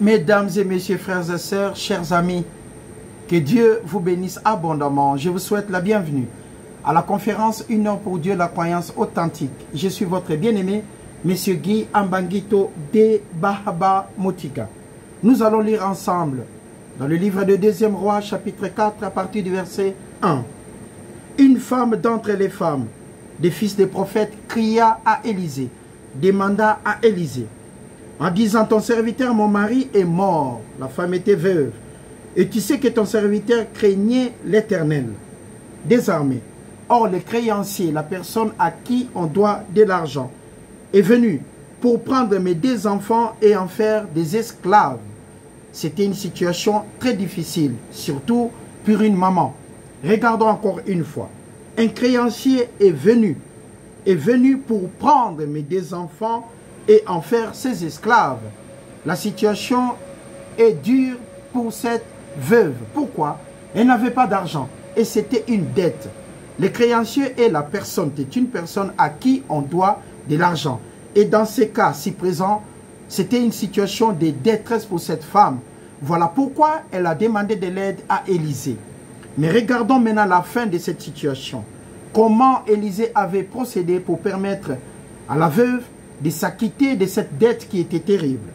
Mesdames et messieurs, frères et sœurs, chers amis, que Dieu vous bénisse abondamment. Je vous souhaite la bienvenue à la conférence Une heure pour Dieu, la croyance authentique. Je suis votre bien-aimé, Monsieur Guy Ambangito de Bahaba Motika. Nous allons lire ensemble dans le livre de 2e Roi, chapitre 4, à partir du verset 1. Une femme d'entre les femmes, des fils des prophètes, cria à Élisée, demanda à Élisée, en disant, ton serviteur, mon mari, est mort. La femme était veuve. Et tu sais que ton serviteur craignait l'Éternel. Désarmé. Or, le créancier, la personne à qui on doit de l'argent, est venu pour prendre mes 2 enfants et en faire des esclaves. C'était une situation très difficile, surtout pour une maman. Regardons encore une fois. Un créancier est venu pour prendre mes 2 enfants et en faire ses esclaves. La situation est dure pour cette veuve. Pourquoi? Elle n'avait pas d'argent et c'était une dette. Le créancier est la personne, c'est une personne à qui on doit de l'argent. Et dans ces cas, si présent, c'était une situation de détresse pour cette femme. Voilà pourquoi elle a demandé de l'aide à Élisée. Mais regardons maintenant la fin de cette situation. Comment Élisée avait procédé pour permettre à la veuve de s'acquitter de cette dette qui était terrible.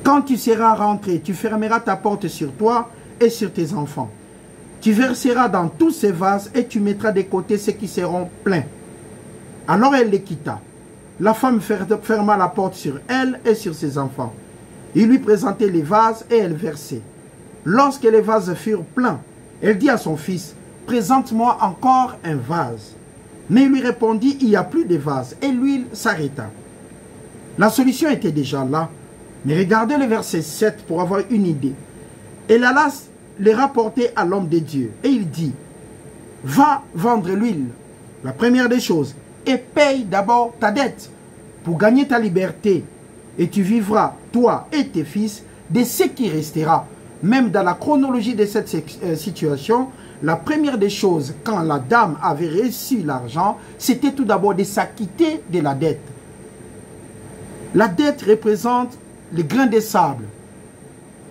Quand tu seras rentré, tu fermeras ta porte sur toi et sur tes enfants. Tu verseras dans tous ces vases et tu mettras de côté ceux qui seront pleins. Alors elle les quitta. La femme ferma la porte sur elle et sur ses enfants. Il lui présentait les vases et elle versait. Lorsque les vases furent pleins, elle dit à son fils, présente-moi encore un vase. Mais il lui répondit, il n'y a plus de vase. Et l'huile s'arrêta. La solution était déjà là. Mais regardez le verset 7 pour avoir une idée. Elle alla les rapporter à l'homme de Dieu. Et il dit, va vendre l'huile, la première des choses, et paye d'abord ta dette pour gagner ta liberté. Et tu vivras, toi et tes fils, de ce qui restera. Même dans la chronologie de cette situation, la première des choses, quand la dame avait reçu l'argent, c'était tout d'abord de s'acquitter de la dette. La dette représente le grain de sable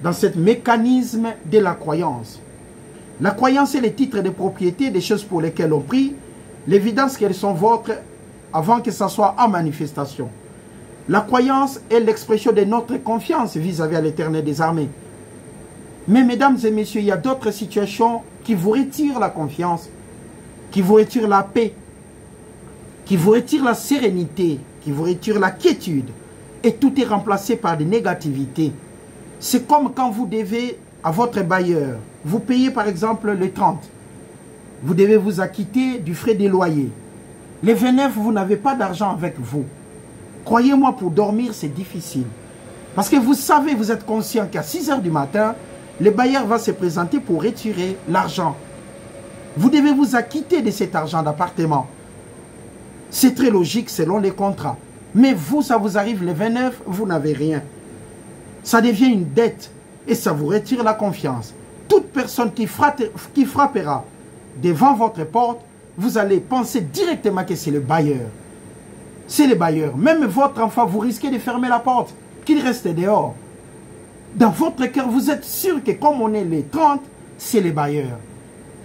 dans ce mécanisme de la croyance. La croyance est le titre de propriété des choses pour lesquelles on prie, l'évidence qu'elles sont vôtres avant que ça soit en manifestation. La croyance est l'expression de notre confiance vis-à-vis de l'Éternel des armées. Mais mesdames et messieurs, il y a d'autres situations qui vous retirent la confiance, qui vous retirent la paix, qui vous retirent la sérénité, qui vous retirent la quiétude. Et tout est remplacé par des négativités. C'est comme quand vous devez à votre bailleur, vous payez par exemple le 30. Vous devez vous acquitter du frais des loyers. Les 29, vous n'avez pas d'argent avec vous. Croyez-moi, pour dormir, c'est difficile. Parce que vous savez, vous êtes conscient qu'à 6 h du matin, le bailleur va se présenter pour retirer l'argent. Vous devez vous acquitter de cet argent d'appartement. C'est très logique selon les contrats. Mais vous, ça vous arrive le 29, vous n'avez rien. Ça devient une dette et ça vous retire la confiance. Toute personne qui frappera devant votre porte, vous allez penser directement que c'est le bailleur. C'est le bailleur. Même votre enfant, vous risquez de fermer la porte, qu'il reste dehors. Dans votre cœur, vous êtes sûr que comme on est les 30, c'est les bailleurs.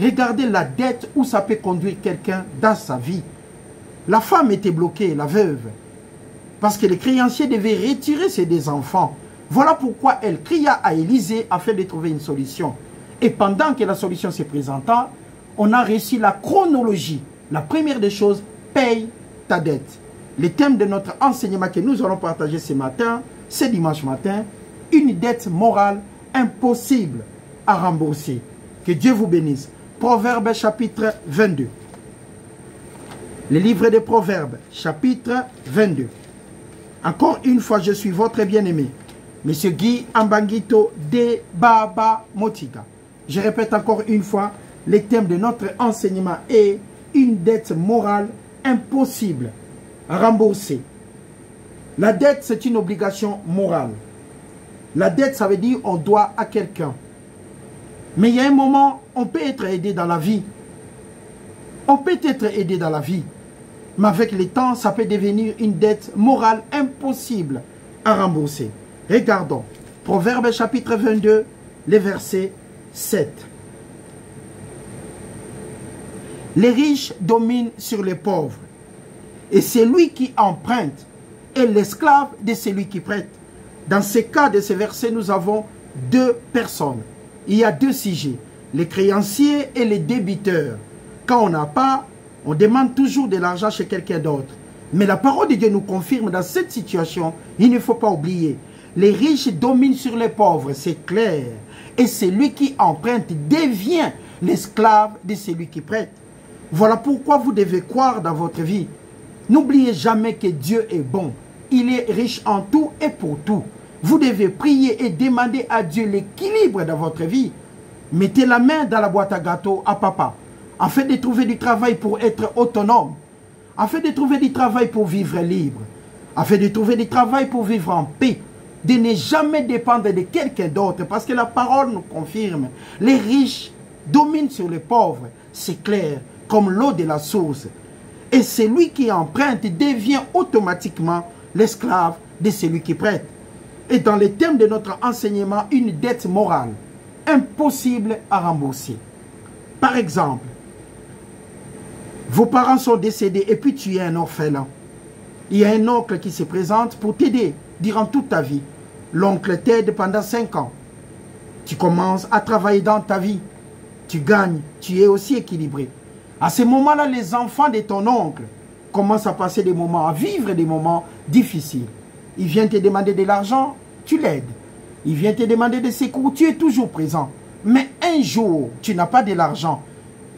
Regardez la dette où ça peut conduire quelqu'un dans sa vie. La femme était bloquée, la veuve, parce que le créancier devait retirer ses 2 enfants. Voilà pourquoi elle cria à Élisée afin de trouver une solution. Et pendant que la solution se présentait, on a reçu la chronologie. La première des choses, paye ta dette. Le thème de notre enseignement que nous allons partager ce matin, ce dimanche matin, une dette morale impossible à rembourser. Que Dieu vous bénisse. Proverbes chapitre 22. Le livre des Proverbes chapitre 22. Encore une fois, je suis votre bien-aimé, Monsieur Guy Ambangito de Bahaba Motika. Je répète encore une fois, le thème de notre enseignement est une dette morale impossible à rembourser. La dette, c'est une obligation morale. La dette, ça veut dire on doit à quelqu'un. Mais il y a un moment, on peut être aidé dans la vie. On peut être aidé dans la vie. Mais avec le temps, ça peut devenir une dette morale impossible à rembourser. Regardons. Proverbe chapitre 22, le verset 7. Les riches dominent sur les pauvres, et celui qui emprunte est l'esclave de celui qui prête. Dans ce cas de ce verset, nous avons deux personnes. Il y a deux sujets, les créanciers et les débiteurs. Quand on n'a pas, on demande toujours de l'argent chez quelqu'un d'autre. Mais la parole de Dieu nous confirme dans cette situation, il ne faut pas oublier, les riches dominent sur les pauvres, c'est clair. Et celui qui emprunte devient l'esclave de celui qui prête. Voilà pourquoi vous devez croire dans votre vie. N'oubliez jamais que Dieu est bon. Il est riche en tout et pour tout. Vous devez prier et demander à Dieu l'équilibre dans votre vie. Mettez la main dans la boîte à gâteaux à papa, afin de trouver du travail pour être autonome, afin de trouver du travail pour vivre libre, afin de trouver du travail pour vivre en paix, de ne jamais dépendre de quelqu'un d'autre, parce que la parole nous confirme. Les riches dominent sur les pauvres, c'est clair, comme l'eau de la source. Et celui qui emprunte devient automatiquement l'esclave de celui qui prête. Et dans les termes de notre enseignement, une dette morale, impossible à rembourser. Par exemple, vos parents sont décédés et puis tu es un orphelin. Il y a un oncle qui se présente pour t'aider durant toute ta vie. L'oncle t'aide pendant 5 ans. Tu commences à travailler dans ta vie. Tu gagnes, tu es aussi équilibré. À ce moment-là, les enfants de ton oncle commencent à passer des moments, à vivre des moments difficiles. Il vient te demander de l'argent, tu l'aides. Il vient te demander des secours, tu es toujours présent. Mais un jour, tu n'as pas de l'argent.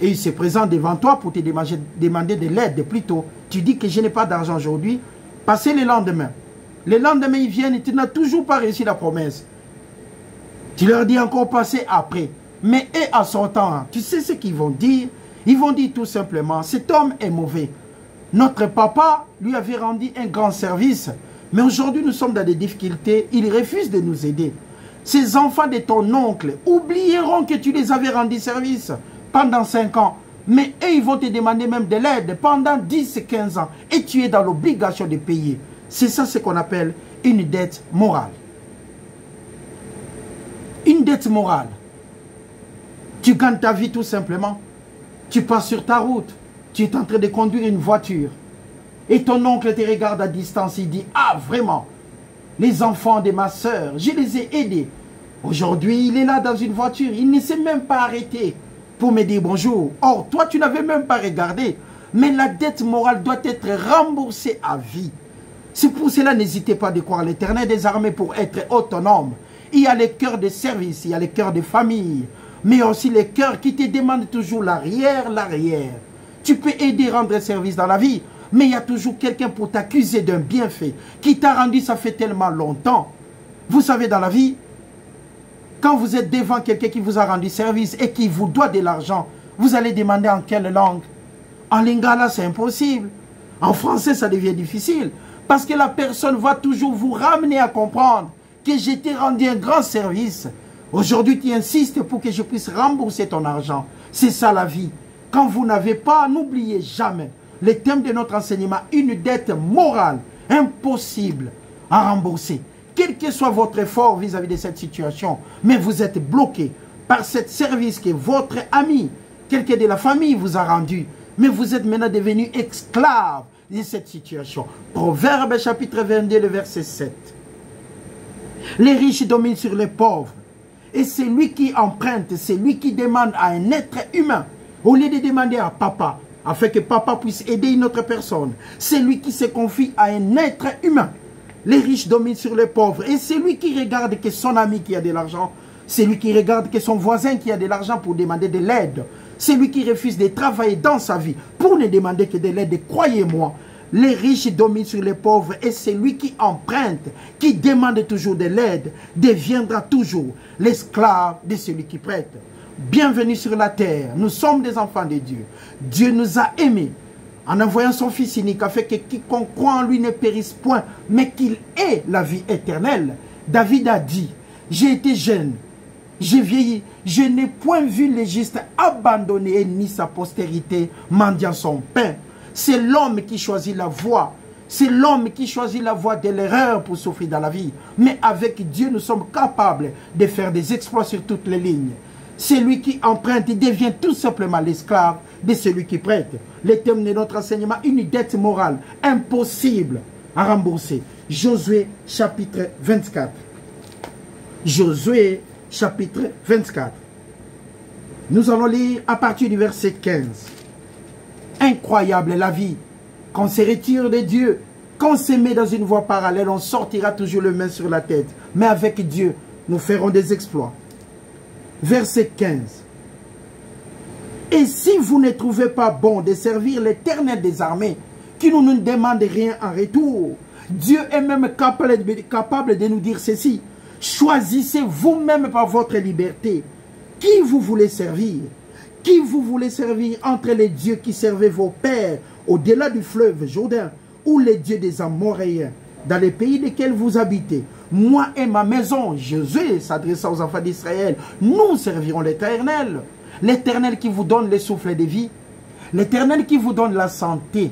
Et il se présente devant toi pour te demander de l'aide plutôt. Tu dis que je n'ai pas d'argent aujourd'hui. Passez le lendemain. Le lendemain, ils viennent et tu n'as toujours pas réussi la promesse. Tu leur dis encore passer après. Mais et à son temps, tu sais ce qu'ils vont dire? Ils vont dire tout simplement, cet homme est mauvais. Notre papa lui avait rendu un grand service. Mais aujourd'hui, nous sommes dans des difficultés. Il refuse de nous aider. Ces enfants de ton oncle oublieront que tu les avais rendu service pendant 5 ans. Mais eux, ils vont te demander même de l'aide pendant 10 et 15 ans. Et tu es dans l'obligation de payer. C'est ça ce qu'on appelle une dette morale. Une dette morale. Tu gagnes ta vie tout simplement. Tu passes sur ta route. Tu es en train de conduire une voiture. Et ton oncle te regarde à distance. Il dit, ah vraiment, les enfants de ma soeur, je les ai aidés. Aujourd'hui, il est là dans une voiture. Il ne s'est même pas arrêté pour me dire bonjour. Or, toi, tu n'avais même pas regardé. Mais la dette morale doit être remboursée à vie. C'est pour cela, n'hésitez pas de croire l'Éternel des armées pour être autonome. Il y a les cœurs de service, il y a les cœurs de famille, mais aussi les cœurs qui te demandent toujours l'arrière. Tu peux aider, rendre service dans la vie, mais il y a toujours quelqu'un pour t'accuser d'un bienfait qui t'a rendu, ça fait tellement longtemps. Vous savez, dans la vie, quand vous êtes devant quelqu'un qui vous a rendu service et qui vous doit de l'argent, vous allez demander en quelle langue? En lingala, c'est impossible. En français, ça devient difficile. Parce que la personne va toujours vous ramener à comprendre que je t'ai rendu un grand service. Aujourd'hui, tu insistes pour que je puisse rembourser ton argent. C'est ça la vie. Quand vous n'avez pas, n'oubliez jamais le thème de notre enseignement, une dette morale, impossible à rembourser. Quel que soit votre effort vis-à-vis de cette situation, mais vous êtes bloqué par ce service que votre ami, quelqu'un de la famille vous a rendu. Mais vous êtes maintenant devenu esclave de cette situation. Proverbe chapitre 22, le verset 7. Les riches dominent sur les pauvres. Et c'est lui qui emprunte, c'est lui qui demande à un être humain, au lieu de demander à papa, afin que papa puisse aider une autre personne. C'est lui qui se confie à un être humain. Les riches dominent sur les pauvres. Et c'est lui qui regarde que son ami qui a de l'argent, c'est lui qui regarde que son voisin qui a de l'argent pour demander de l'aide. C'est lui qui refuse de travailler dans sa vie pour ne demander que de l'aide. Croyez-moi, les riches dominent sur les pauvres et c'est lui qui emprunte, qui demande toujours de l'aide, deviendra toujours l'esclave de celui qui prête. Bienvenue sur la terre, nous sommes des enfants de Dieu. Dieu nous a aimés en envoyant son Fils unique afin que quiconque croit en lui ne périsse point, mais qu'il ait la vie éternelle. David a dit, j'ai été jeune, j'ai vieilli, je n'ai point vu le juste abandonné ni sa postérité mendiant son pain. C'est l'homme qui choisit la voie C'est l'homme qui choisit la voie de l'erreur pour souffrir dans la vie. Mais avec Dieu, nous sommes capables de faire des exploits sur toutes les lignes. Celui qui emprunte devient tout simplement l'esclave de celui qui prête. Le thème de notre enseignement, une dette morale impossible à rembourser. Josué chapitre 24. Josué chapitre 24. Nous allons lire à partir du verset 15. Incroyable est la vie. Quand on se retire de Dieu, quand on se met dans une voie parallèle, on sortira toujours le main sur la tête. Mais avec Dieu, nous ferons des exploits. Verset 15. Et si vous ne trouvez pas bon de servir l'Éternel des armées, qui ne nous demande rien en retour, Dieu est même capable de nous dire ceci. Choisissez vous-même par votre liberté qui vous voulez servir. Qui vous voulez servir entre les dieux qui servaient vos pères au-delà du fleuve Jourdain ou les dieux des Amoréens dans les pays desquels vous habitez. Moi et ma maison, Josué s'adressa aux enfants d'Israël, nous servirons l'Éternel. L'Éternel qui vous donne le souffle de vie. L'Éternel qui vous donne la santé.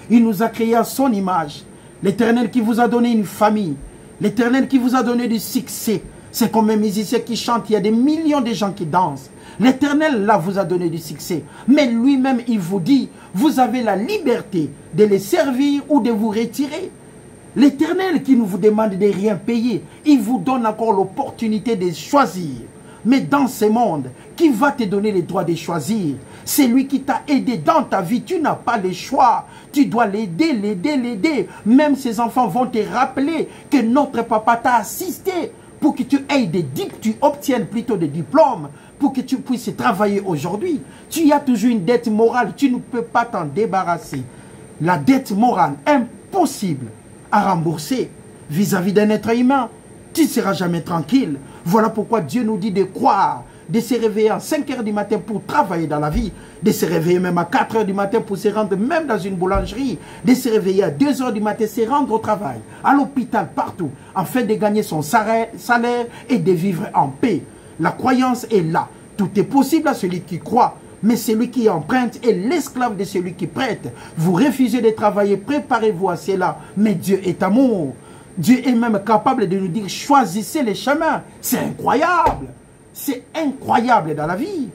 Il nous a créés à son image. L'Éternel qui vous a donné une famille. L'Éternel qui vous a donné du succès. C'est comme un musicien qui chante, il y a des millions de gens qui dansent. L'Éternel, là, vous a donné du succès. Mais lui-même, il vous dit, vous avez la liberté de les servir ou de vous retirer. L'Éternel qui ne vous demande de rien payer, il vous donne encore l'opportunité de choisir. Mais dans ce monde, qui va te donner le droit de choisir? C'est lui qui t'a aidé dans ta vie. Tu n'as pas le choix. Tu dois l'aider, l'aider, l'aider. Même ses enfants vont te rappeler que notre papa t'a assisté pour que tu obtiennes plutôt des diplômes, pour que tu puisses travailler aujourd'hui. Tu as toujours une dette morale. Tu ne peux pas t'en débarrasser. La dette morale, impossible à rembourser vis-à-vis d'un être humain. Tu ne seras jamais tranquille. Voilà pourquoi Dieu nous dit de croire, de se réveiller à 5 h du matin pour travailler dans la vie, de se réveiller même à 4 h du matin pour se rendre même dans une boulangerie, de se réveiller à 2 h du matin, se rendre au travail, à l'hôpital, partout, afin de gagner son salaire et de vivre en paix. La croyance est là. Tout est possible à celui qui croit. Mais celui qui emprunte est l'esclave de celui qui prête. Vous refusez de travailler, préparez-vous à cela. Mais Dieu est amour. Dieu est même capable de nous dire, choisissez les chemins. C'est incroyable. C'est incroyable dans la vie.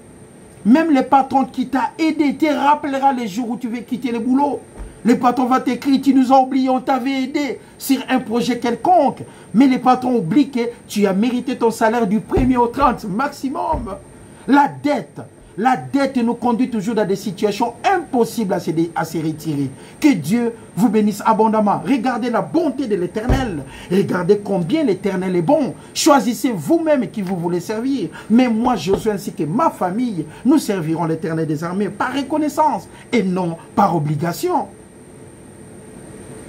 Même le patron qui t'a aidé te rappellera les jours où tu veux quitter le boulot. Le patron va t'écrire, tu nous as oubliés, on t'avait aidé sur un projet quelconque. Mais le patron oublie que tu as mérité ton salaire du 1er au 30 maximum. La dette nous conduit toujours dans des situations impossibles à se retirer. Que Dieu vous bénisse abondamment. Regardez la bonté de l'Éternel. Regardez combien l'Éternel est bon. Choisissez vous-même qui vous voulez servir. Mais moi, Josué ainsi que ma famille, nous servirons l'Éternel des armées par reconnaissance et non par obligation.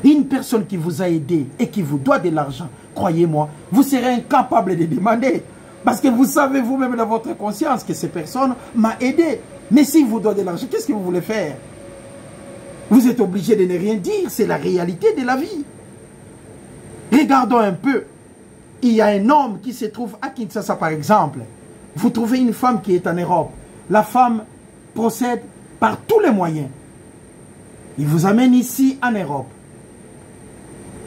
Une personne qui vous a aidé et qui vous doit de l'argent, croyez-moi, vous serez incapable de demander. Parce que vous savez vous-même dans votre conscience que cette personne m'a aidé. Mais si vous donnez de l'argent, qu'est-ce que vous voulez faire? Vous êtes obligé de ne rien dire. C'est la réalité de la vie. Regardons un peu. Il y a un homme qui se trouve à Kinshasa, par exemple. Vous trouvez une femme qui est en Europe. La femme procède par tous les moyens. Il vous amène ici en Europe.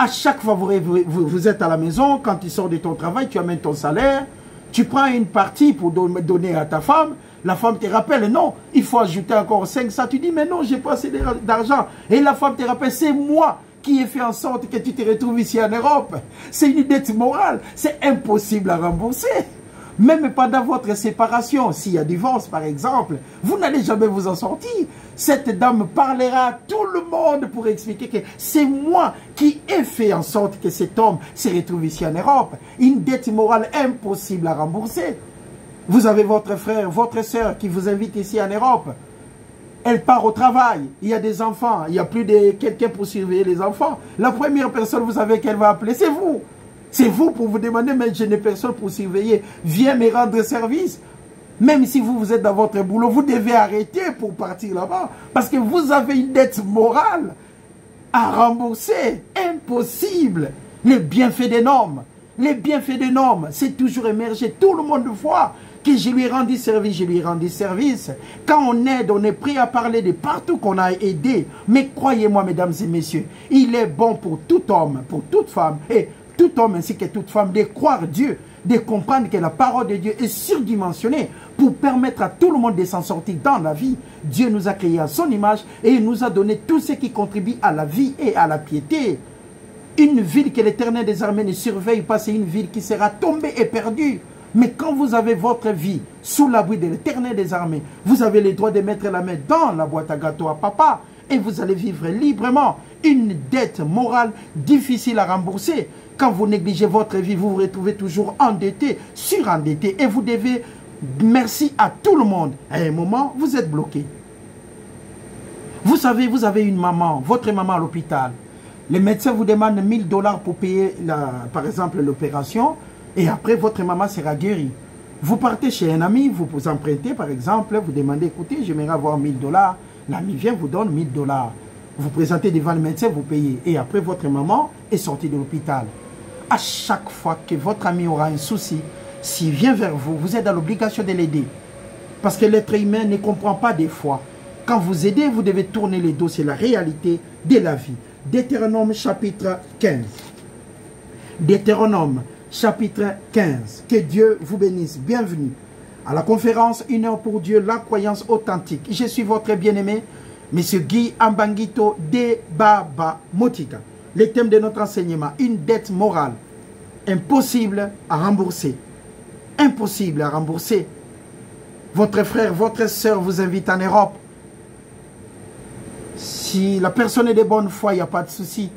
À chaque fois, vous êtes à la maison. Quand tu sors de ton travail, tu amènes ton salaire. Tu prends une partie pour donner à ta femme. La femme te rappelle, non, il faut ajouter encore 500. Tu dis, mais non, j'ai pas assez d'argent. Et la femme te rappelle, c'est moi qui ai fait en sorte que tu te retrouves ici en Europe. C'est une dette morale. C'est impossible à rembourser. Même pendant votre séparation, s'il y a divorce par exemple, vous n'allez jamais vous en sortir. Cette dame parlera à tout le monde pour expliquer que c'est moi qui ai fait en sorte que cet homme se retrouve ici en Europe. Une dette morale impossible à rembourser. Vous avez votre frère, votre soeur qui vous invite ici en Europe. Elle part au travail, il y a des enfants, il n'y a plus de quelqu'un pour surveiller les enfants. La première personne, vous savez qu'elle va appeler, c'est vous. C'est vous pour vous demander, mais je n'ai personne pour surveiller. Viens me rendre service. Même si vous êtes dans votre boulot, vous devez arrêter pour partir là-bas. Parce que vous avez une dette morale à rembourser. Impossible. Les bienfaits des normes. Les bienfaits des normes, c'est toujours émergé. Tout le monde voit que je lui ai rendu service, je lui ai rendu service. Quand on aide, on est prêt à parler de partout qu'on a aidé. Mais croyez-moi, mesdames et messieurs, il est bon pour tout homme, pour toute femme, et tout homme ainsi que toute femme, de croire Dieu, de comprendre que la parole de Dieu est surdimensionnée pour permettre à tout le monde de s'en sortir dans la vie. Dieu nous a créés à son image et il nous a donné tout ce qui contribue à la vie et à la piété. Une ville que l'Éternel des armées ne surveille pas, c'est une ville qui sera tombée et perdue. Mais quand vous avez votre vie sous l'abri de l'Éternel des armées, vous avez le droit de mettre la main dans la boîte à gâteaux à papa et vous allez vivre librement. Une dette morale difficile à rembourser. Quand vous négligez votre vie, vous vous retrouvez toujours endetté, surendetté et vous devez merci à tout le monde. À un moment, vous êtes bloqué. Vous savez, vous avez une maman, votre maman à l'hôpital. Les médecins vous demandent $1000 pour payer, par exemple, l'opération. Et après, votre maman sera guérie. Vous partez chez un ami, vous vous empruntez, par exemple, vous demandez, écoutez, j'aimerais avoir $1000. L'ami vient, vous donne $1000. Vous présentez devant le médecin, vous payez. Et après, votre maman est sortie de l'hôpital. À chaque fois que votre ami aura un souci, s'il vient vers vous, vous êtes dans l'obligation de l'aider. Parce que l'être humain ne comprend pas des fois. Quand vous aidez, vous devez tourner le dos, c'est la réalité de la vie. Deutéronome chapitre 15. Deutéronome chapitre 15. Que Dieu vous bénisse. Bienvenue à la conférence 1 heure pour Dieu, la croyance authentique. Je suis votre bien-aimé, M. Guy Ambangito de Baba Motika. Le thème de notre enseignement, une dette morale impossible à rembourser. Impossible à rembourser. Votre frère, votre soeur vous invite en Europe. Si la personne est de bonne foi, il n'y a pas de souci.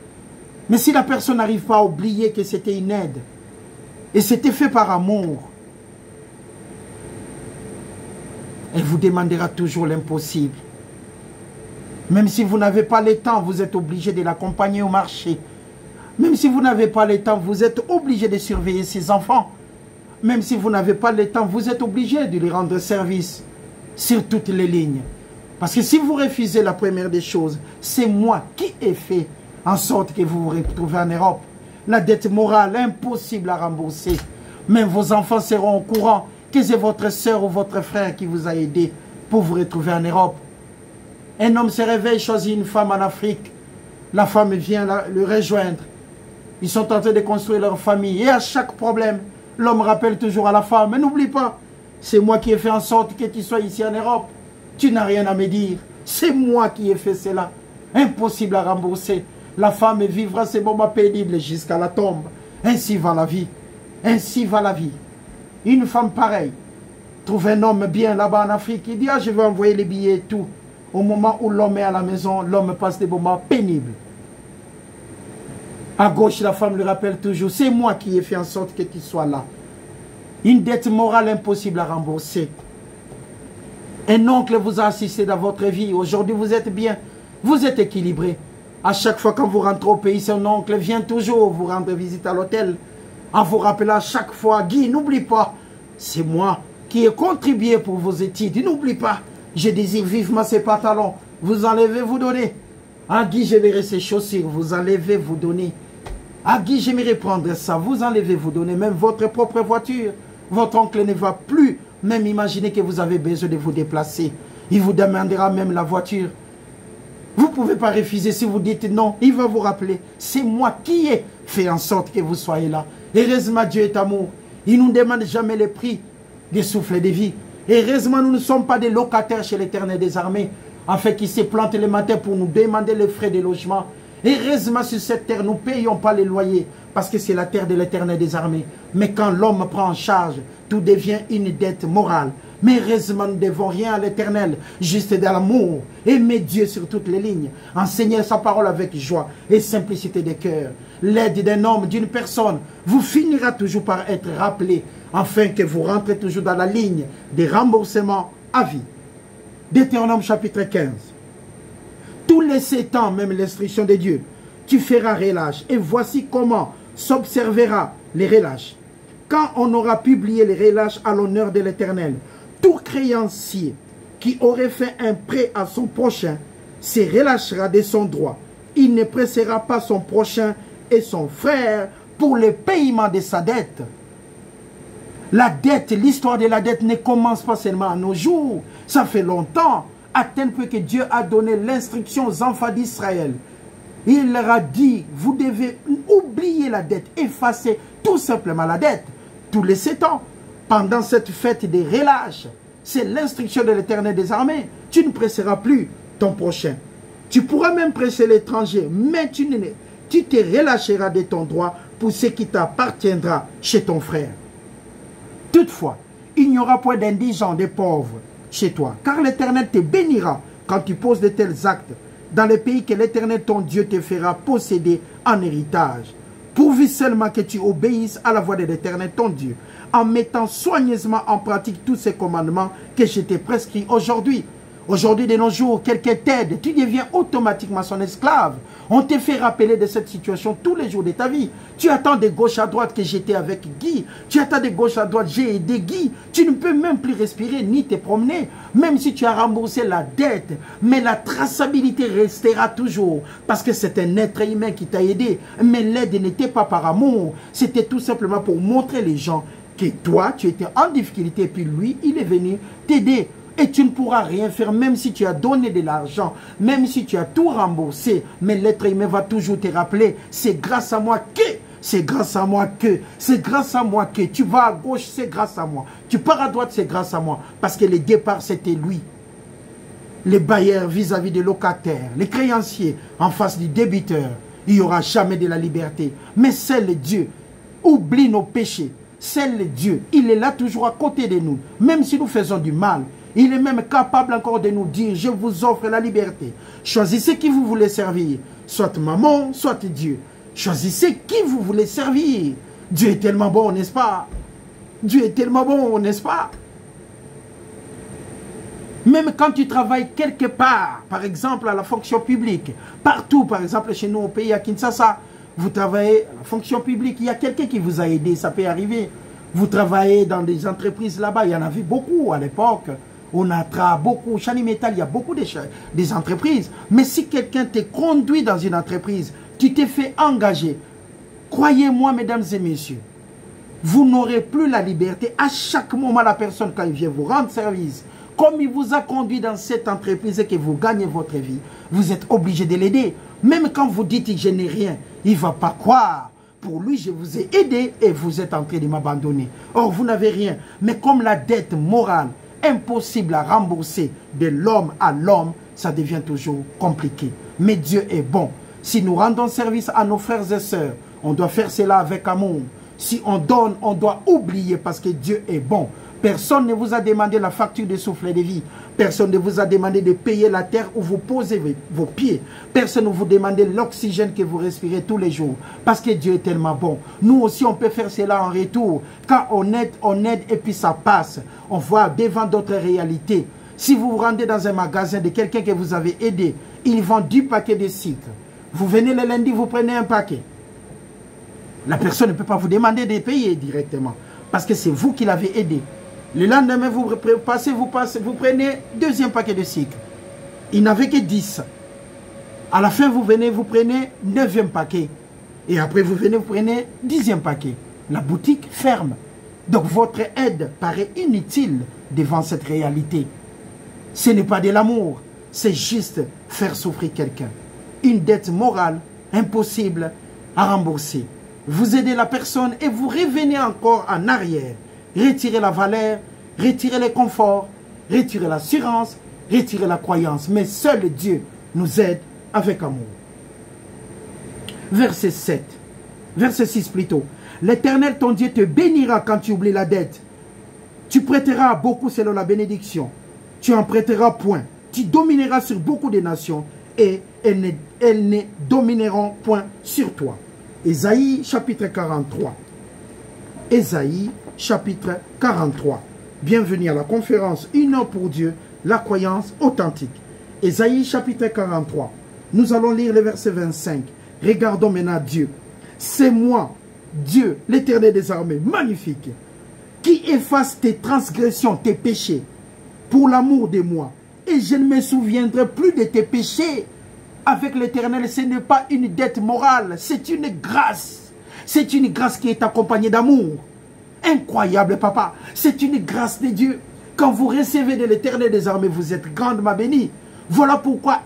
Mais si la personne n'arrive pas à oublier que c'était une aide, et c'était fait par amour, elle vous demandera toujours l'impossible. Même si vous n'avez pas le temps, vous êtes obligé de l'accompagner au marché. Même si vous n'avez pas le temps, vous êtes obligé de surveiller ses enfants. Même si vous n'avez pas le temps, vous êtes obligé de lui rendre service sur toutes les lignes. Parce que si vous refusez la première des choses, c'est moi qui ai fait en sorte que vous vous retrouvez en Europe. La dette morale, impossible à rembourser. Même vos enfants seront au courant que c'est votre soeur ou votre frère qui vous a aidé pour vous retrouver en Europe. Un homme se réveille, choisit une femme en Afrique. La femme vient le rejoindre. Ils sont en train de construire leur famille. Et à chaque problème, l'homme rappelle toujours à la femme, mais n'oublie pas, c'est moi qui ai fait en sorte que tu sois ici en Europe. Tu n'as rien à me dire. C'est moi qui ai fait cela. Impossible à rembourser. La femme vivra ces moments pénibles jusqu'à la tombe. Ainsi va la vie. Ainsi va la vie. Une femme pareille trouve un homme bien là-bas en Afrique. Il dit, ah, je vais envoyer les billets et tout. Au moment où l'homme est à la maison, l'homme passe des moments pénibles. À gauche, la femme lui rappelle toujours, c'est moi qui ai fait en sorte que tu sois là. Une dette morale impossible à rembourser. Un oncle vous a assisté dans votre vie. Aujourd'hui, vous êtes bien. Vous êtes équilibré. À chaque fois quand vous rentrez au pays, son oncle vient toujours vous rendre visite à l'hôtel. En vous rappelant à chaque fois, Guy, n'oublie pas, c'est moi qui ai contribué pour vos études. N'oublie pas, je désire vivement ces pantalons. Vous enlevez, vous donnez. Ah Guy, j'aimerais ces chaussures. Vous enlevez, vous donnez. Ah Guy, j'aimerais prendre ça. Vous enlevez, vous donnez. Même votre propre voiture. Votre oncle ne va plus même imaginer que vous avez besoin de vous déplacer. Il vous demandera même la voiture. Vous ne pouvez pas refuser. Si vous dites non, il va vous rappeler. C'est moi qui ai fait en sorte que vous soyez là. Heureusement, Dieu est amour. Il ne nous demande jamais le prix des souffles de vie. Heureusement, nous ne sommes pas des locataires chez l'Éternel des armées, afin qu'il se plante le matin pour nous demander les frais de logement. Heureusement, sur cette terre, nous ne payons pas les loyers, parce que c'est la terre de l'Éternel des armées. Mais quand l'homme prend en charge, tout devient une dette morale. Mais heureusement, nous ne devons rien à l'Éternel, juste de l'amour. Aimer Dieu sur toutes les lignes. Enseigner sa parole avec joie et simplicité de cœur. L'aide d'un homme, d'une personne, vous finira toujours par être rappelé, afin que vous rentrez toujours dans la ligne des remboursements à vie. Deutéronome chapitre 15. Tous les 7 ans, même l'instruction de Dieu, tu feras relâche. Et voici comment s'observera les relâches. Quand on aura publié les relâches à l'honneur de l'Éternel, tout créancier qui aurait fait un prêt à son prochain se relâchera de son droit. Il ne pressera pas son prochain et son frère pour le paiement de sa dette. La dette, l'histoire de la dette ne commence pas seulement à nos jours. Ça fait longtemps, à tel point que Dieu a donné l'instruction aux enfants d'Israël. Il leur a dit, vous devez oublier la dette, effacer tout simplement la dette. Tous les 7 ans, pendant cette fête des relâches, c'est l'instruction de l'Éternel des armées. Tu ne presseras plus ton prochain. Tu pourras même presser l'étranger, mais tu te relâcheras de ton droit pour ce qui t'appartiendra chez ton frère. Toutefois, il n'y aura point d'indigents, de pauvres chez toi, car l'Éternel te bénira quand tu poses de tels actes dans le pays que l'Éternel ton Dieu te fera posséder en héritage, pourvu seulement que tu obéisses à la voix de l'Éternel ton Dieu, en mettant soigneusement en pratique tous ces commandements que je t'ai prescrits aujourd'hui. Aujourd'hui, de nos jours, quelqu'un t'aide, tu deviens automatiquement son esclave. On te fait rappeler de cette situation tous les jours de ta vie. Tu attends de gauche à droite que j'étais avec Guy. Tu attends de gauche à droite, j'ai aidé Guy. Tu ne peux même plus respirer ni te promener, même si tu as remboursé la dette. Mais la traçabilité restera toujours, parce que c'est un être humain qui t'a aidé. Mais l'aide n'était pas par amour, c'était tout simplement pour montrer les gens que toi, tu étais en difficulté, puis lui, il est venu t'aider. Et tu ne pourras rien faire, même si tu as donné de l'argent, même si tu as tout remboursé. Mais l'être humain va toujours te rappeler, c'est grâce à moi que, c'est grâce à moi que, c'est grâce à moi que. Tu vas à gauche, c'est grâce à moi. Tu pars à droite, c'est grâce à moi. Parce que le départ, c'était lui. Les bailleurs vis-à-vis des locataires, les créanciers en face du débiteur, il n'y aura jamais de la liberté. Mais c'est le Dieu. Oublie nos péchés. C'est le Dieu. Il est là toujours à côté de nous. Même si nous faisons du mal. Il est même capable encore de nous dire, je vous offre la liberté. Choisissez qui vous voulez servir. Soit maman, soit Dieu. Choisissez qui vous voulez servir. Dieu est tellement bon, n'est-ce pas? Dieu est tellement bon, n'est-ce pas? Même quand tu travailles quelque part, par exemple à la fonction publique, partout, par exemple chez nous au pays à Kinshasa, vous travaillez à la fonction publique, il y a quelqu'un qui vous a aidé, ça peut arriver. Vous travaillez dans des entreprises là-bas, il y en avait beaucoup à l'époque. On a beaucoup, Chani Metal, il y a beaucoup des entreprises. Mais si quelqu'un te conduit dans une entreprise, tu t'es fait engager, croyez-moi, mesdames et messieurs, vous n'aurez plus la liberté. À chaque moment, la personne, quand il vient vous rendre service, comme il vous a conduit dans cette entreprise et que vous gagnez votre vie, vous êtes obligé de l'aider. Même quand vous dites que je n'ai rien, il ne va pas croire. Pour lui, je vous ai aidé et vous êtes en train de m'abandonner. Or, vous n'avez rien. Mais comme la dette morale, impossible à rembourser de l'homme à l'homme, ça devient toujours compliqué. Mais Dieu est bon. Si nous rendons service à nos frères et sœurs, on doit faire cela avec amour. Si on donne, on doit oublier parce que Dieu est bon. Personne ne vous a demandé la facture de souffle de vie. Personne ne vous a demandé de payer la terre où vous posez vos pieds. Personne ne vous demande l'oxygène que vous respirez tous les jours. Parce que Dieu est tellement bon. Nous aussi, on peut faire cela en retour. Quand on aide et puis ça passe. On voit devant d'autres réalités. Si vous vous rendez dans un magasin de quelqu'un que vous avez aidé, il vend 10 paquets de sucre. Vous venez le lundi, vous prenez un paquet. La personne ne peut pas vous demander de payer directement. Parce que c'est vous qui l'avez aidé. Le lendemain, vous prenez deuxième paquet de sucre. Il n'avait que 10. À la fin, vous venez, vous prenez 9e paquet. Et après, vous venez, vous prenez 10e paquet. La boutique ferme. Donc, votre aide paraît inutile devant cette réalité. Ce n'est pas de l'amour. C'est juste faire souffrir quelqu'un. Une dette morale, impossible à rembourser. Vous aidez la personne et vous revenez encore en arrière. Retirez la valeur, retirez le confort, retirez l'assurance, retirez la croyance. Mais seul Dieu nous aide avec amour. Verset 7. Verset 6 plutôt. L'Éternel ton Dieu te bénira quand tu oublies la dette. Tu prêteras beaucoup selon la bénédiction. Tu en prêteras point. Tu domineras sur beaucoup de nations et elles ne domineront point sur toi. Ésaïe chapitre 43. Ésaïe chapitre 43. Bienvenue à la conférence Une heure pour Dieu, la croyance authentique. Ésaïe chapitre 43. Nous allons lire le verset 25. Regardons maintenant Dieu. C'est moi, Dieu, l'Éternel des armées, magnifique, qui efface tes transgressions, tes péchés, pour l'amour de moi. Et je ne me souviendrai plus de tes péchés. Avec l'Éternel, ce n'est pas une dette morale, c'est une grâce. C'est une grâce qui est accompagnée d'amour. Incroyable, papa. C'est une grâce de Dieu. Quand vous recevez de l'Éternel des armées, vous êtes grandement béni. Voilà pourquoi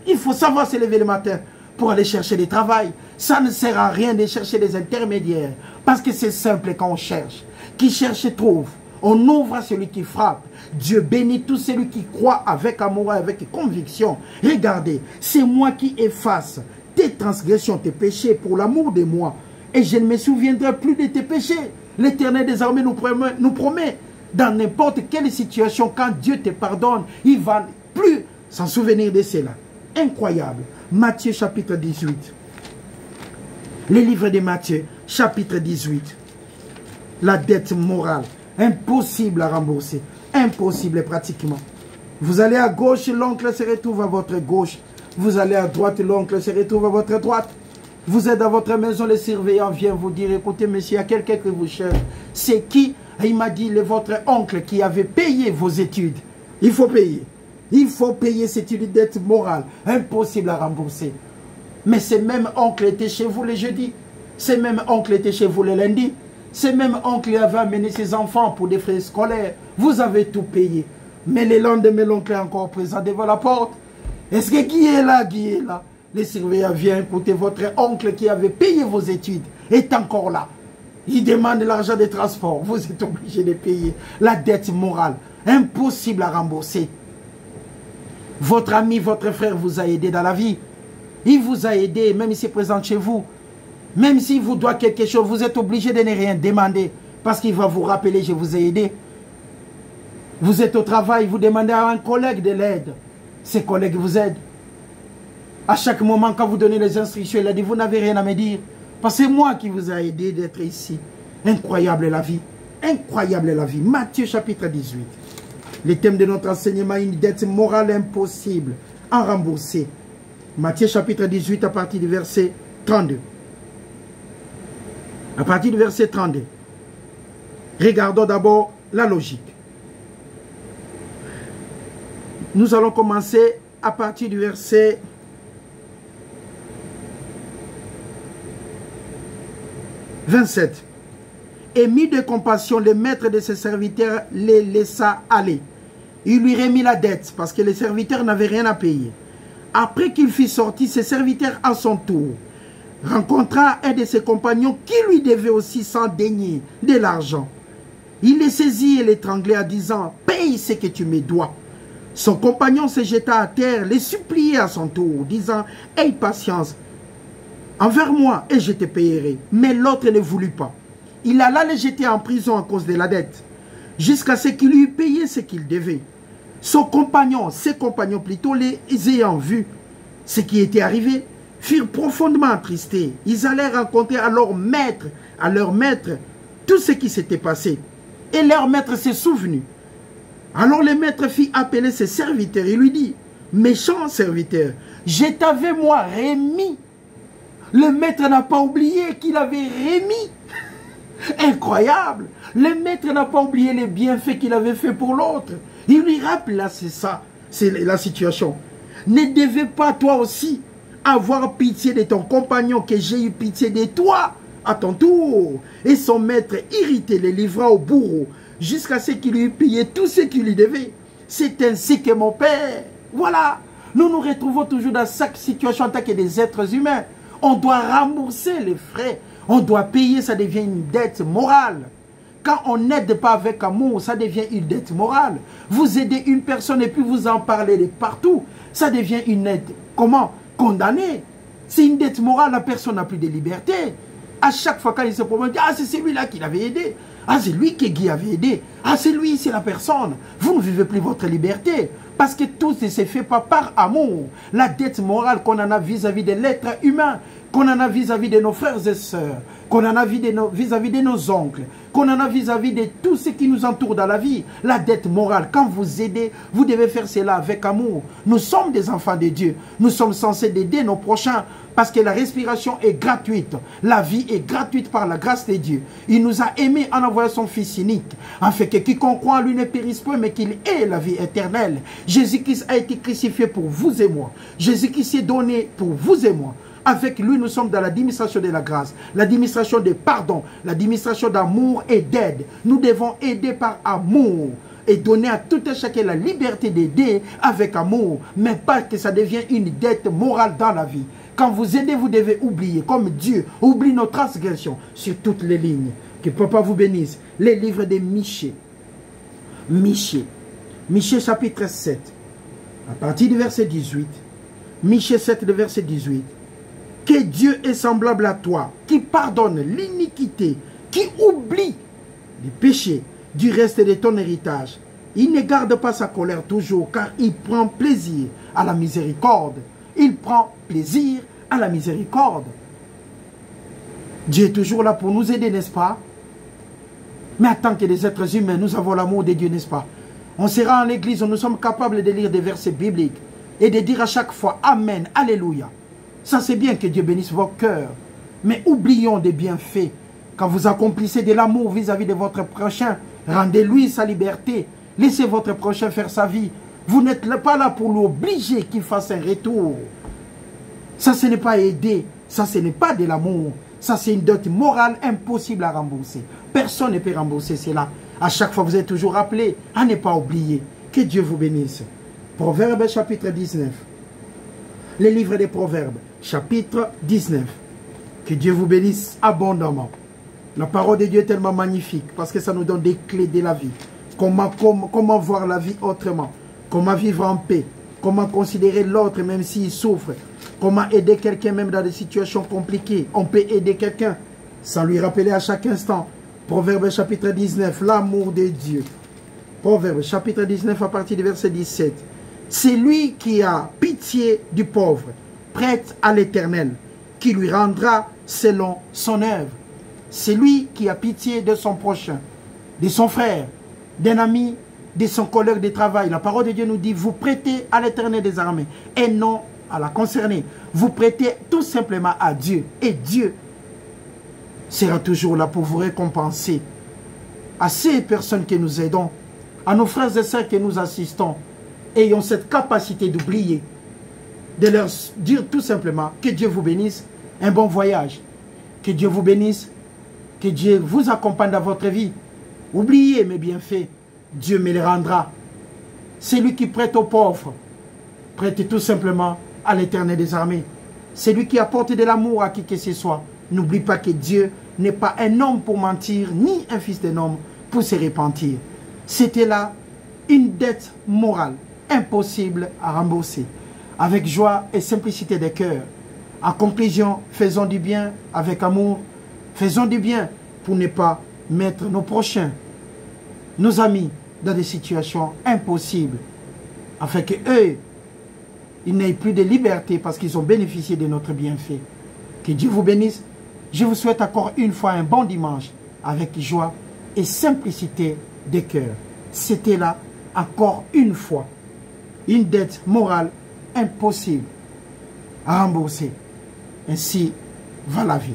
il faut savoir se lever le matin pour aller chercher du travail. Ça ne sert à rien de chercher des intermédiaires. Parce que c'est simple quand on cherche. Qui cherche trouve. On ouvre à celui qui frappe. Dieu bénit tout celui qui croit avec amour et avec conviction. Regardez, c'est moi qui efface tes transgressions, tes péchés pour l'amour de moi. Et je ne me souviendrai plus de tes péchés. L'Éternel des armées nous promet, dans n'importe quelle situation, quand Dieu te pardonne, il ne va plus s'en souvenir de cela. Incroyable. Matthieu chapitre 18. Le livre de Matthieu chapitre 18. La dette morale. Impossible à rembourser. Impossible pratiquement. Vous allez à gauche, l'oncle se retrouve à votre gauche. Vous allez à droite, l'oncle se retrouve à votre droite. Vous êtes dans votre maison, le surveillant vient vous dire, écoutez monsieur, il y a quelqu'un qui vous cherche. C'est qui? Il m'a dit, votre oncle qui avait payé vos études. Il faut payer. Il faut payer cette dette morale. Impossible à rembourser. Mais ce même oncle était chez vous le jeudi. Ce même oncle était chez vous le lundi. Ce même oncle avait amené ses enfants pour des frais scolaires. Vous avez tout payé. Mais le lendemain, l'oncle est encore présent devant la porte. Est-ce que Guy est là? Guy est là. Le surveillant vient écouter votre oncle qui avait payé vos études est encore là. Il demande l'argent des transports. Vous êtes obligé de payer la dette morale. Impossible à rembourser. Votre ami, votre frère vous a aidé dans la vie. Il vous a aidé, même s'il est présent chez vous. Même s'il vous doit quelque chose, vous êtes obligé de ne rien demander. Parce qu'il va vous rappeler, je vous ai aidé. Vous êtes au travail, vous demandez à un collègue de l'aide. Ces collègues vous aident. À chaque moment, quand vous donnez les instructions, il a dit, vous n'avez rien à me dire. Parce que c'est moi qui vous ai aidé d'être ici. Incroyable la vie. Incroyable la vie. Matthieu chapitre 18. Le thème de notre enseignement, une dette morale impossible à rembourser. Matthieu chapitre 18 à partir du verset 32. À partir du verset 32. Regardons d'abord la logique. Nous allons commencer à partir du verset 27. Et mis de compassion, le maître de ses serviteurs les laissa aller. Il lui remit la dette parce que les serviteurs n'avaient rien à payer. Après qu'il fut sorti, ses serviteurs à son tour rencontra un de ses compagnons qui lui devait aussi sans dénier de l'argent. Il les saisit et l'étranglait en disant, paye ce que tu me dois. Son compagnon se jeta à terre, les suppliait à son tour, disant, aie patience envers moi et je te payerai. Mais l'autre ne voulut pas. Il alla le jeter en prison à cause de la dette, jusqu'à ce qu'il eût payé ce qu'il devait. Son compagnon, ses compagnons plutôt, les ayant vu ce qui était arrivé, furent profondément attristés. Ils allèrent raconter à leur maître, tout ce qui s'était passé. Et leur maître s'est souvenu. Alors le maître fit appeler ses serviteurs et lui dit, méchant serviteur, je t'avais moi remis. Le maître n'a pas oublié qu'il avait remis. Incroyable. Le maître n'a pas oublié les bienfaits qu'il avait fait pour l'autre. Il lui rappela, c'est ça, c'est la situation. Ne devais pas toi aussi avoir pitié de ton compagnon que j'ai eu pitié de toi à ton tour. Et son maître irrité le livra au bourreau jusqu'à ce qu'il lui payé tout ce qu'il lui devait. C'est ainsi que mon père. Voilà. Nous nous retrouvons toujours dans chaque situation en tant que des êtres humains. On doit rembourser les frais. On doit payer, ça devient une dette morale. Quand on n'aide pas avec amour, ça devient une dette morale. Vous aidez une personne et puis vous en parlez de partout. Ça devient une aide, comment? Condamnée. C'est une dette morale, la personne n'a plus de liberté. À chaque fois quand il se promène, ah c'est celui-là qui l'avait aidé. Ah c'est lui que Guy avait aidé. Ah c'est lui, c'est la personne. Vous ne vivez plus votre liberté. Parce que tout ne se fait pas par amour. La dette morale qu'on en a vis-à-vis de l'être humain, qu'on en a vis-à-vis de nos frères et sœurs, qu'on en a vis-à-vis de nos oncles, qu'on en a vis-à-vis de tout ce qui nous entoure dans la vie. La dette morale, quand vous aidez, vous devez faire cela avec amour. Nous sommes des enfants de Dieu. Nous sommes censés aider nos prochains parce que la respiration est gratuite. La vie est gratuite par la grâce de Dieu. Il nous a aimés en envoyant son Fils unique, afin que quiconque croit en lui ne périsse point, mais qu'il ait la vie éternelle. Jésus-Christ a été crucifié pour vous et moi. Jésus-Christ s'est donné pour vous et moi. Avec lui, nous sommes dans l'administration de la grâce, l'administration des pardons, l'administration d'amour et d'aide. Nous devons aider par amour et donner à tout un chacun la liberté d'aider avec amour, mais pas que ça devienne une dette morale dans la vie. Quand vous aidez, vous devez oublier, comme Dieu oublie nos transgressions sur toutes les lignes. Que Papa vous bénisse. Les livres de Michée. Michée chapitre 7, à partir du verset 18. Michée 7, le verset 18. Que Dieu est semblable à toi, qui pardonne l'iniquité, qui oublie les péchés du reste de ton héritage. Il ne garde pas sa colère toujours, car il prend plaisir à la miséricorde. Il prend plaisir à la miséricorde. Dieu est toujours là pour nous aider, n'est-ce pas? Mais en tant que des êtres humains, nous avons l'amour de Dieu, n'est-ce pas? On sera en l'église, nous sommes capables de lire des versets bibliques et de dire à chaque fois Amen, Alléluia. Ça c'est bien, que Dieu bénisse vos cœurs. Mais oublions des bienfaits. Quand vous accomplissez de l'amour vis-à-vis de votre prochain, rendez-lui sa liberté. Laissez votre prochain faire sa vie. Vous n'êtes pas là pour l'obliger qu'il fasse un retour. Ça, ce n'est pas aider. Ça, ce n'est pas de l'amour. Ça, c'est une dette morale impossible à rembourser. Personne ne peut rembourser cela. À chaque fois, vous êtes toujours appelé à ne pas oublier. Que Dieu vous bénisse. Proverbes chapitre 19. Les livres des Proverbes chapitre 19. Que Dieu vous bénisse abondamment. La parole de Dieu est tellement magnifique parce que ça nous donne des clés de la vie. Comment voir la vie autrement. Comment vivre en paix. Comment considérer l'autre même s'il souffre. Comment aider quelqu'un même dans des situations compliquées. On peut aider quelqu'un sans lui rappeler à chaque instant. Proverbes chapitre 19, l'amour de Dieu. Proverbes chapitre 19 à partir du verset 17. C'est lui qui a pitié du pauvre, prête à l'Éternel, qui lui rendra selon son œuvre. C'est lui qui a pitié de son prochain, de son frère, d'un ami, de son collègue de travail. La parole de Dieu nous dit, vous prêtez à l'Éternel des armées et non à la concernée. Vous prêtez tout simplement à Dieu et Dieu sera toujours là pour vous récompenser. À ces personnes que nous aidons, à nos frères et sœurs que nous assistons, ayons cette capacité d'oublier, de leur dire tout simplement que Dieu vous bénisse, un bon voyage, que Dieu vous bénisse, que Dieu vous accompagne dans votre vie. Oubliez mes bienfaits, Dieu me les rendra. C'est lui qui prête aux pauvres, prêtez tout simplement à l'Éternel des armées. C'est lui qui apporte de l'amour à qui que ce soit. N'oublie pas que Dieu n'est pas un homme pour mentir, ni un fils d'un homme pour se repentir. C'était là une dette morale impossible à rembourser. Avec joie et simplicité de cœur. En conclusion, faisons du bien avec amour. Faisons du bien pour ne pas mettre nos prochains, nos amis, dans des situations impossibles. Afin qu'eux, ils n'aient plus de liberté parce qu'ils ont bénéficié de notre bienfait. Que Dieu vous bénisse. Je vous souhaite encore une fois un bon dimanche avec joie et simplicité de cœur. C'était là, encore une fois, une dette morale impossible à rembourser. Ainsi va la vie.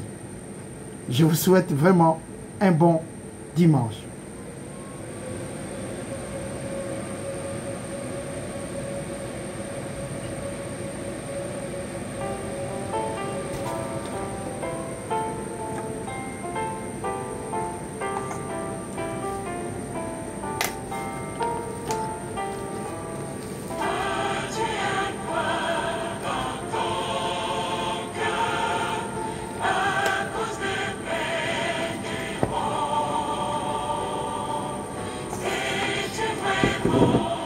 Je vous souhaite vraiment un bon dimanche. Oh.